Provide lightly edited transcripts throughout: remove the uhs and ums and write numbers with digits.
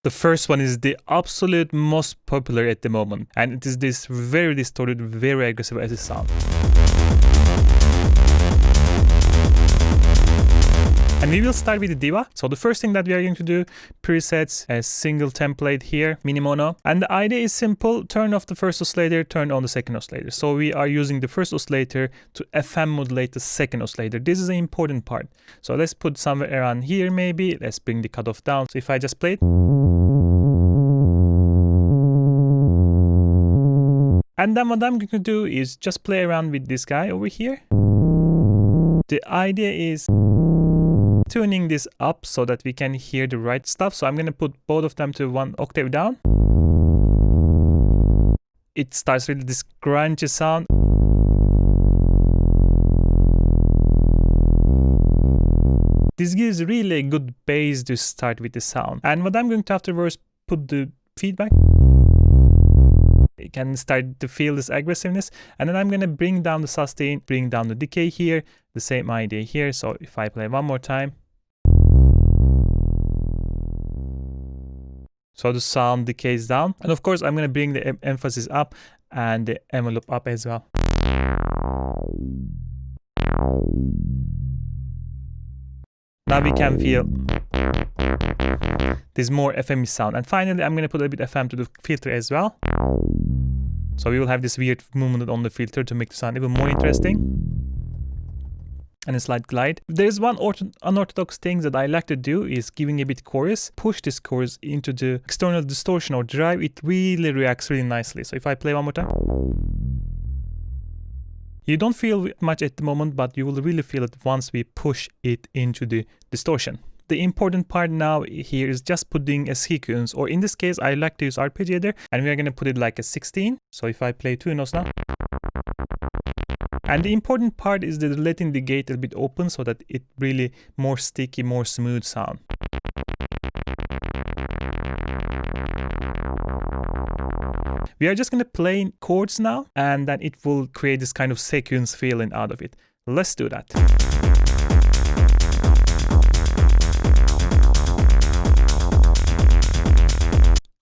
The first one is the absolute most popular at the moment, and it is this very distorted, very aggressive as a sound. And we will start with the diva. So the first thing that we are going to do, presets, a single template here, mini mono. And the idea is simple, turn off the first oscillator, turn on the second oscillator. So we are using the first oscillator to FM modulate the second oscillator. This is the important part. So let's put somewhere around here maybe. Let's bring the cutoff down. So if I just play it. And then what I'm going to do is just play around with this guy over here. The idea is tuning this up so that we can hear the right stuff. So I'm going to put both of them to 1 octave down. It starts with this grungy sound. This gives really a good bass to start with the sound. And what I'm going to afterwards put the feedback. You can start to feel this aggressiveness. And then I'm going to bring down the sustain, bring down the decay here. The same idea here. So if I play one more time. So the sound decays down. And of course, I'm going to bring the emphasis up and the envelope up as well. Now we can feel this more FM sound. And finally, I'm going to put a bit FM to the filter as well. So we will have this weird movement on the filter to make the sound even more interesting. And a slight glide. There's one unorthodox thing that I like to do is giving a bit chorus, push this chorus into the external distortion or drive. It really reacts really nicely. So if I play one more time. You don't feel much at the moment, but you will really feel it once we push it into the distortion. The important part now here is just putting a sequence, or in this case, I like to use arpeggiator, and we are going to put it like a 16. So if I play 2 notes now. And the important part is that letting the gate a bit open so that it really more sticky, more smooth sound. We are just going to play chords now, and then it will create this kind of sequence feeling out of it. Let's do that.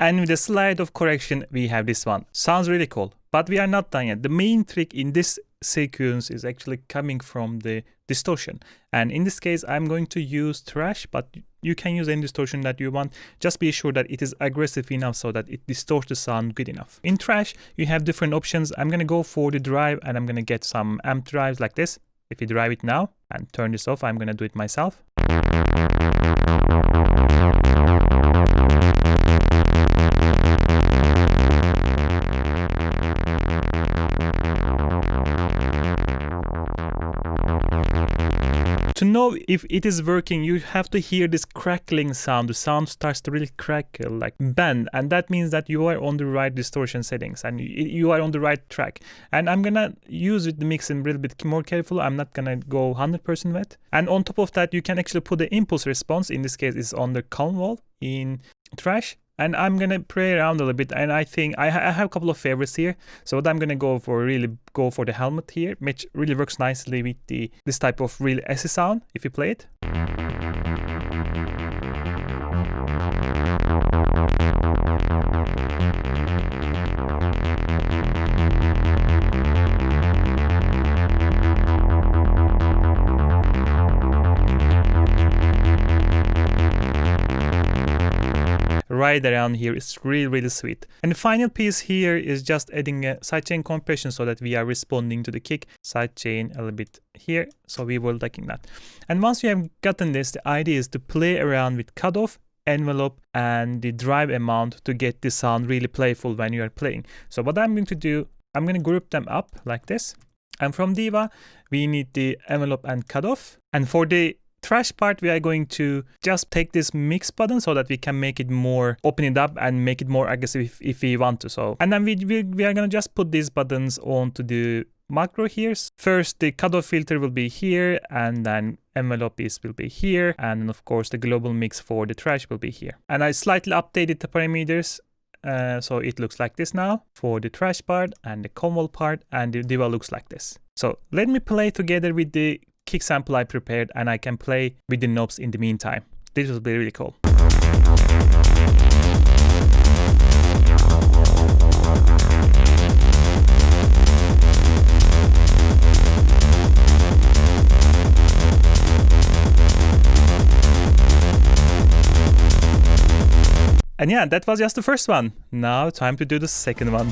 And with a slide of correction, we have this one. Sounds really cool, but we are not done yet. The main trick in this sequence is actually coming from the distortion. And in this case, I'm going to use thrash, but you can use any distortion that you want. Just be sure that it is aggressive enough so that it distorts the sound good enough. In thrash, you have different options. I'm going to go for the drive, and I'm going to get some amp drives like this. If you drive it now and turn this off, I'm going to do it myself. To know if it is working, you have to hear this crackling sound. The sound starts to really crackle, like bend, and that means that you are on the right distortion settings and you are on the right track. And I'm gonna use the mix a little bit more careful. I'm not gonna go 100% wet. And on top of that, you can actually put the impulse response. In this case, is on the calm wall in thrash. And I'm going to play around a little bit, and I think I have a couple of favorites here. So what I'm going to go for the helmet here, which really works nicely with this type of real acid sound if you play it. Right around here, it's really sweet. And the final piece here is just adding a sidechain compression so that we are responding to the kick. Sidechain a little bit here, so we will liking that. And once you have gotten this, the idea is to play around with cutoff, envelope, and the drive amount to get the sound really playful when you are playing. So what I'm going to do, I'm going to group them up like this. And from diva, we need the envelope and cutoff. And for the thrash part, we are going to just take this mix button so that we can make it more, open it up and make it more aggressive if we want to. So, and then we are going to just put these buttons onto the macro here. First, the cutoff filter will be here, and then envelope will be here, and of course the global mix for the thrash will be here. And I slightly updated the parameters. So it looks like this now for the thrash part and the convol part, and the diva looks like this. So let me play together with the kick sample I prepared, and I can play with the knobs in the meantime. This will be really cool. And yeah, that was just the first one. Now time to do the second one.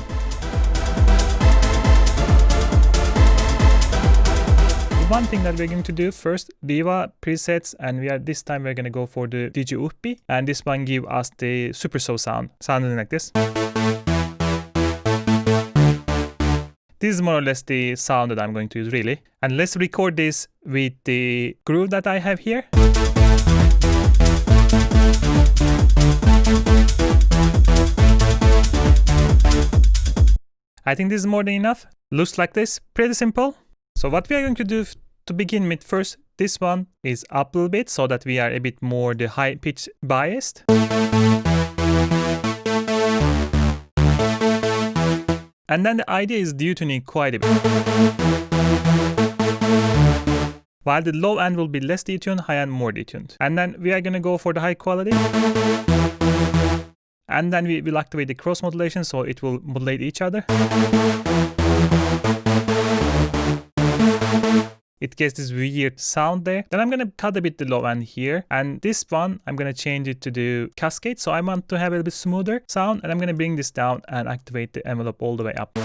One thing that we're going to do first, Diva presets, and this time we're going to go for the DJ Uppi, and this one give us the super saw sound, sounding like this. This is more or less the sound that I'm going to use really. And let's record this with the groove that I have here. I think this is more than enough. Looks like this, pretty simple. So what we are going to do to begin with first, this one is up a little bit so that we are a bit more the high pitch biased. And then the idea is detuning quite a bit. While the low end will be less detuned, high end more detuned. And then we are going to go for the high quality. And then we will activate the cross modulation so it will modulate each other. It gets this weird sound there. Then I'm going to cut a bit the low end here. And this one, I'm going to change it to the cascade. So I want to have a little bit smoother sound. And I'm going to bring this down and activate the envelope all the way up.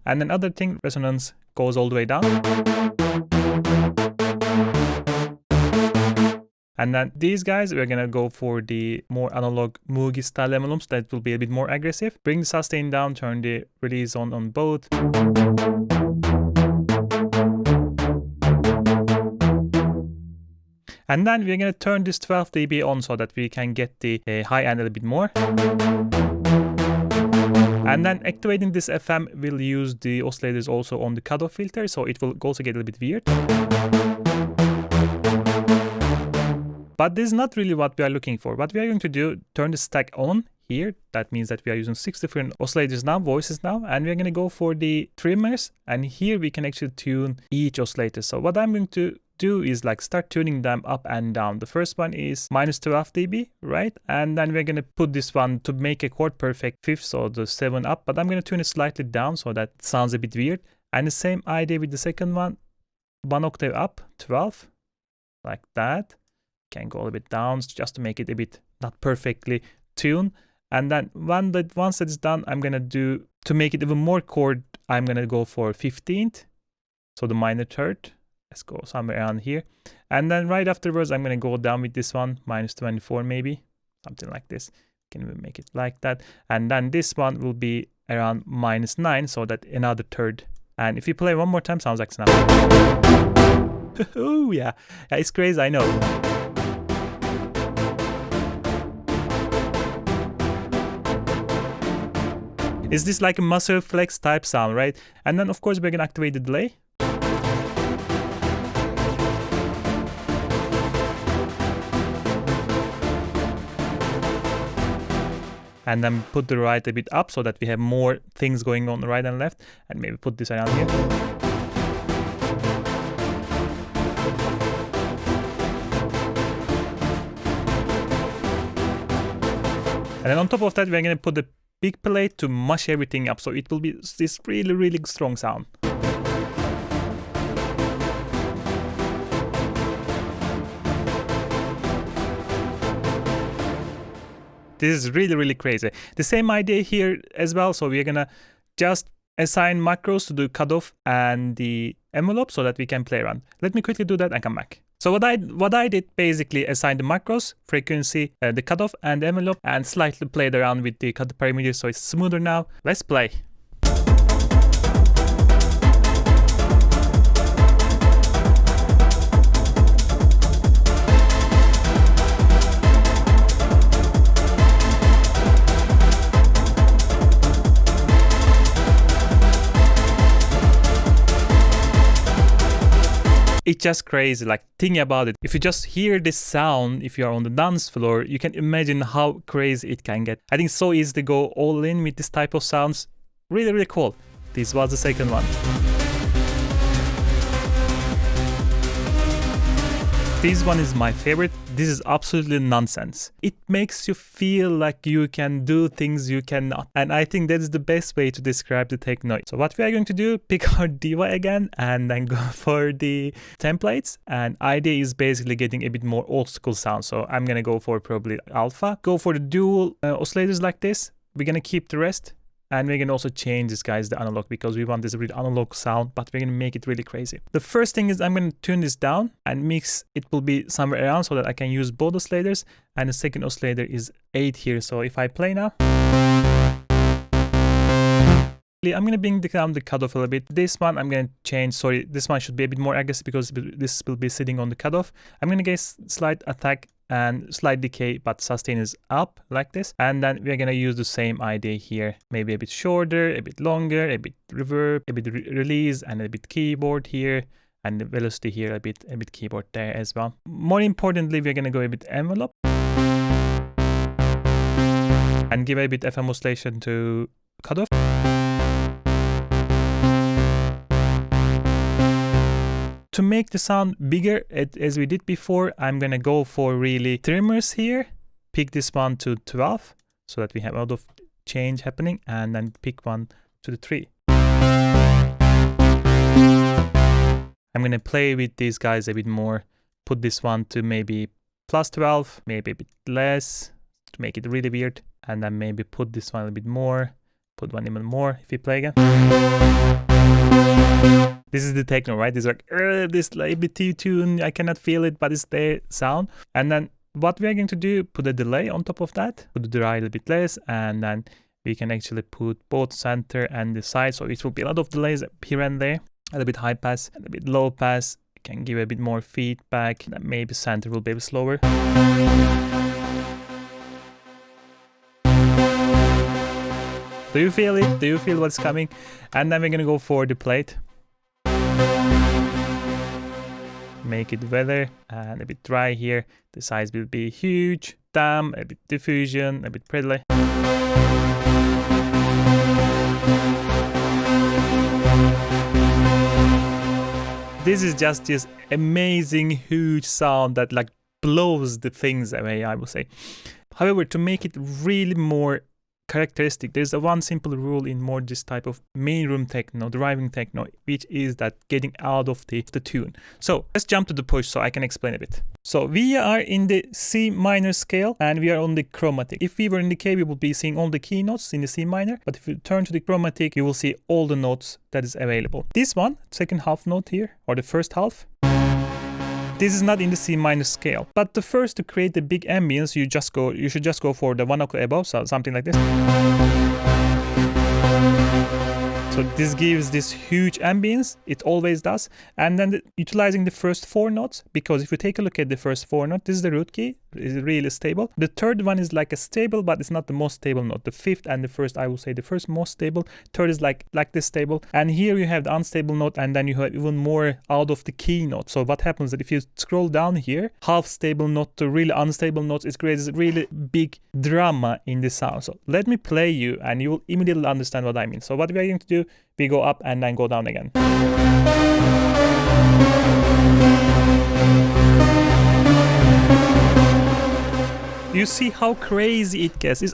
And then other thing, resonance goes all the way down. And then these guys, we're going to go for the more analog Moogie style envelopes that will be a bit more aggressive. Bring the sustain down, turn the release on both. And then we're going to turn this 12 dB on so that we can get the high end a little bit more. And then activating this FM will use the oscillators also on the cutoff filter, so it will also get a little bit weird. But this is not really what we are looking for. What we are going to do, turn the stack on here. That means that we are using 6 different oscillators now, voices now, and we're going to go for the trimmers. And here we can actually tune each oscillator. So what I'm going to do is like start tuning them up and down. The first one is -12 dB, right? And then we're going to put this one to make a chord perfect fifth, so the 7 up, but I'm going to tune it slightly down so that it sounds a bit weird. And the same idea with the second one, 1 octave up, 12, like that. Can go a little bit down just to make it a bit not perfectly tuned. And then once that is done, I'm going to do, to make it even more chord, I'm going to go for 15th, so the minor third. Let's go somewhere around here. And then right afterwards, I'm going to go down with this one, -24 maybe, something like this. Can we make it like that? And then this one will be around -9, so that another third. And if you play one more time, sounds like snap. Oh yeah, it's crazy, I know. Is this like a muscle flex type sound, right? And then of course we're gonna activate the delay. And then put the right a bit up so that we have more things going on the right and left. And maybe put this around here. And then on top of that, we're gonna put the big plate to mush everything up, so it will be this really, really strong sound. This is really, really crazy. The same idea here as well, so we're gonna just assign macros to the cutoff and the envelope so that we can play around. Let me quickly do that and come back. So what I did basically assign the macros, frequency, the cutoff and the envelope, and slightly played around with the cutoff parameters so it's smoother now. Let's play. It's just crazy, like think about it. If you just hear this sound, if you're on the dance floor, you can imagine how crazy it can get. I think it's so easy to go all in with this type of sounds. Really, really cool. This was the second one. This one is my favorite. This is absolutely nonsense. It makes you feel like you can do things you cannot. And I think that is the best way to describe the techno. So what we are going to do, pick our diva again and then go for the templates. And idea is basically getting a bit more old school sound. So I'm going to go for probably alpha. Go for the dual oscillators like this. We're going to keep the rest. And we're going to also change this, guys, the analog, because we want this really analog sound, but we're going to make it really crazy. The first thing is I'm going to tune this down and mix. It will be somewhere around so that I can use both oscillators. And the second oscillator is 8 here. So if I play now, I'm going to bring down the cutoff a little bit. This one I'm going to change. Sorry, this one should be a bit more aggressive because this will be sitting on the cutoff. I'm going to get slight attack and slight decay, but sustain is up like this. And then we're gonna use the same idea here. Maybe a bit shorter, a bit longer, a bit reverb, a bit release, and a bit keyboard here, and the velocity here, a bit keyboard there as well. More importantly, we're gonna go a bit envelope and give a bit FM oscillation to cutoff. To make the sound bigger, as we did before, I'm gonna go for really trimmers here. Pick this one to 12 so that we have a lot of change happening, and then pick one to the 3. I'm gonna play with these guys a bit more. Put this one to maybe plus 12, maybe a bit less to make it really weird, and then maybe put this one a bit more, put one even more if you play again. This is the techno, right? It's like, this like bit tune, I cannot feel it, but it's the sound. And then what we are going to do, put a delay on top of that, put the delay a little bit less, and then we can actually put both center and the side. So it will be a lot of delays here and there, a little bit high pass and a bit low pass. You can give a bit more feedback, and maybe center will be a bit slower. Do you feel it? Do you feel what's coming? And then we're gonna go for the plate. Make it weather and a bit dry here. The size will be huge, damp, a bit diffusion, a bit predelay. This is just this amazing huge sound that like blows the things away, I would say. However, to make it really more characteristic, there's a one simple rule in more this type of main room techno, driving techno, which is that getting out of the tune. So let's jump to the push so I can explain a bit. So we are in the C minor scale and we are on the chromatic. If we were in the K, we would be seeing all the key notes in the C minor, but if you turn to the chromatic, you will see all the notes that is available. This one, second half note here, or the first half, this is not in the C minor scale, but the first to create the big ambience, you should just go for the 1 octave above, so something like this. So this gives this huge ambience, it always does. And then utilizing the first 4 notes, because if you take a look at the first 4 notes, this is the root key, it's really stable. The third one is like a stable, but it's not the most stable note. The fifth and the first, I will say the first most stable. Third is like this stable. And here you have the unstable note, and then you have even more out of the key note. So what happens that if you scroll down here, half stable note to really unstable notes, it creates really big drama in the sound. So let me play you and you will immediately understand what I mean. So what we are going to do, we go up and then go down again. You see how crazy it gets. It's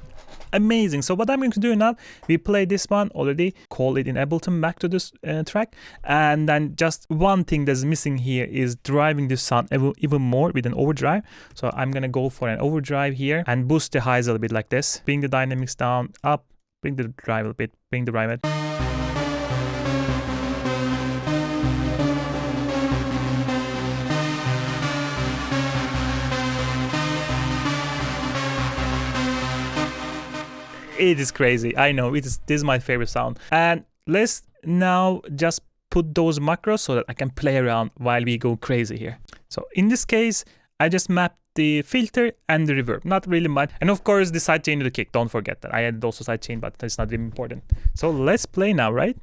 amazing. So what I'm going to do now, we play this one already, call it in Ableton back to this track, and then just one thing that's missing here is driving the sound even more with an overdrive. So I'm gonna go for an overdrive here and boost the highs a little bit like this. Bring the dynamics down, up, bring the drive a bit, bring the drive it. It is crazy. I know this is my favorite sound. And let's now just put those macros so that I can play around while we go crazy here. So in this case, I just mapped the filter and the reverb, not really much. And of course the sidechain to the kick, don't forget that. I added also sidechain, but that's not really important. So let's play now, right?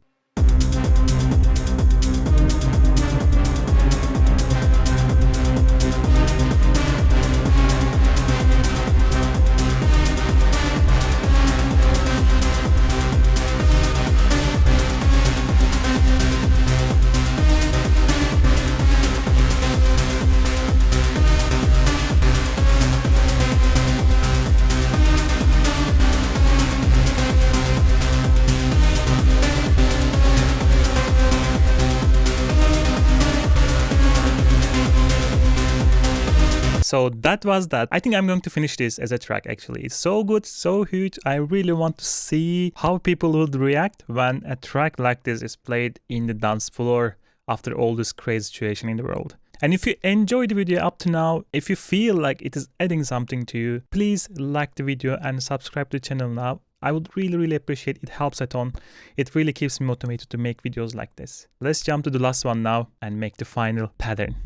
So that was that. I think I'm going to finish this as a track actually. It's so good, so huge. I really want to see how people would react when a track like this is played in the dance floor after all this crazy situation in the world. And if you enjoyed the video up to now, if you feel like it is adding something to you, please like the video and subscribe to the channel now. I would really appreciate it. It helps a ton. It really keeps me motivated to make videos like this. Let's jump to the last one now and make the final pattern.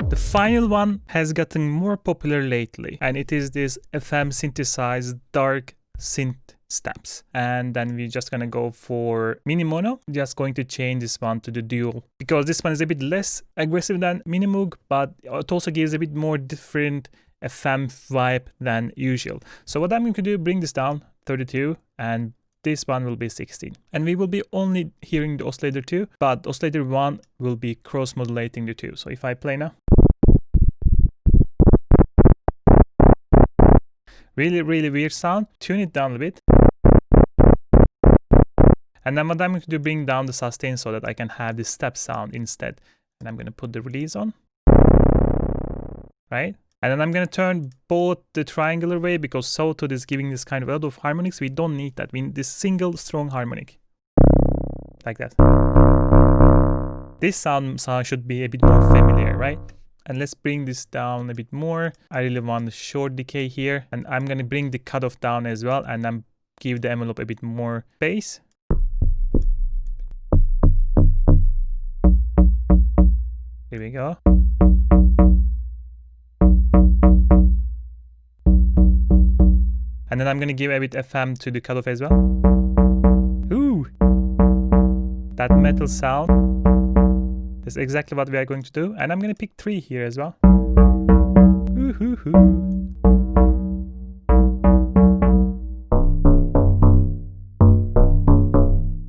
The final one has gotten more popular lately, and it is this FM synthesized dark synth steps. And then we're just gonna go for mini mono. Just going to change this one to the dual because this one is a bit less aggressive than mini moog, but it also gives a bit more different FM vibe than usual. So what I'm going to do, bring this down 32, and this one will be 16. And we will be only hearing the oscillator 2, but oscillator 1 will be cross modulating the 2. So if I play now, really weird sound. Tune it down a bit. And then what I'm going to do, bring down the sustain so that I can have the step sound instead. And I'm going to put the release on. Right? And then I'm going to turn both the triangular wave because sawtooth is giving this kind of a lot of harmonics. We don't need that. We need this single strong harmonic. Like that. This sound should be a bit more familiar, right? And let's bring this down a bit more. I really want the short decay here. And I'm going to bring the cutoff down as well. And then give the envelope a bit more space. Here we go. And then I'm going to give a bit FM to the cutoff as well. Ooh! That metal sound. That's exactly what we are going to do. And I'm going to pick 3 here as well. Ooh-hoo-hoo.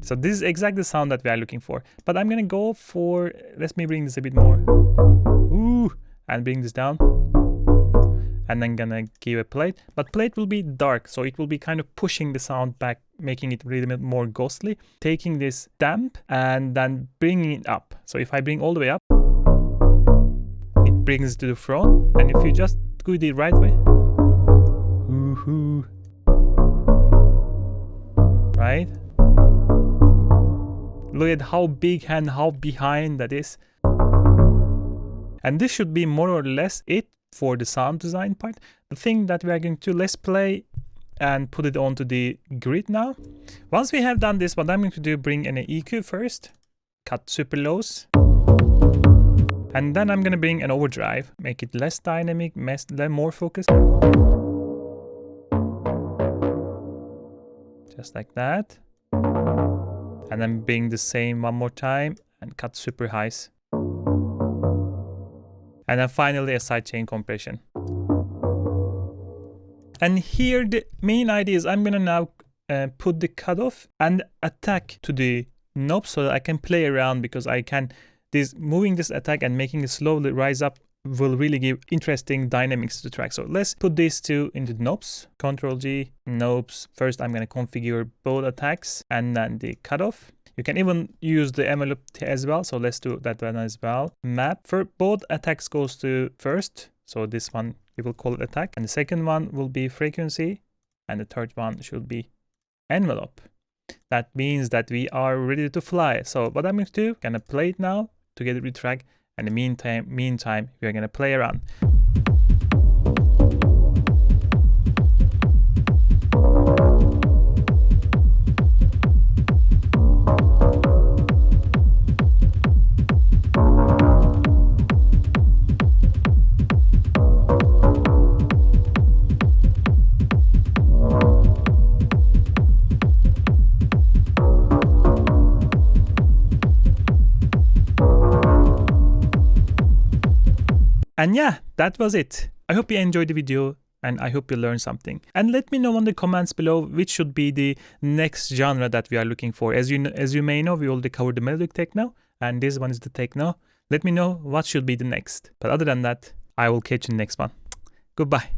So this is exactly the sound that we are looking for. But I'm going to go for, let me bring this a bit more. Ooh! And bring this down. And then gonna give a plate. But plate will be dark, so it will be kind of pushing the sound back, making it really more ghostly. Taking this damp and then bringing it up. So if I bring all the way up, it brings it to the front. And if you just go the right way, ooh-hoo. Right? Look at how big and how behind that is. And this should be more or less it for the sound design part. The thing that we are going to, let's play and put it onto the grid now. Once we have done this, what I'm going to do, bring an EQ first, cut super lows. And then I'm going to bring an overdrive, make it less dynamic, more focused. Just like that. And then bring the same one more time and cut super highs. And then finally a sidechain compression. And here the main idea is I'm gonna now put the cutoff and attack to the knob so that I can play around, because I can, moving this attack and making it slowly rise up will really give interesting dynamics to the track. So let's put these two into the knobs. Control G, knobs. First I'm gonna configure both attacks and then the cutoff. You can even use the envelope as well, so let's do that one as well. Map for both attacks goes to first, so this one we will call it attack, and the second one will be frequency, and the third one should be envelope. That means that we are ready to fly. So what I'm going to do, gonna play it now together with the track, and in the meantime we are gonna play around. And yeah, that was it. I hope you enjoyed the video and I hope you learned something. And let me know in the comments below which should be the next genre that we are looking for. As you may know, we already covered the melodic techno and this one is the techno. Let me know what should be the next. But other than that, I will catch you in the next one. Goodbye.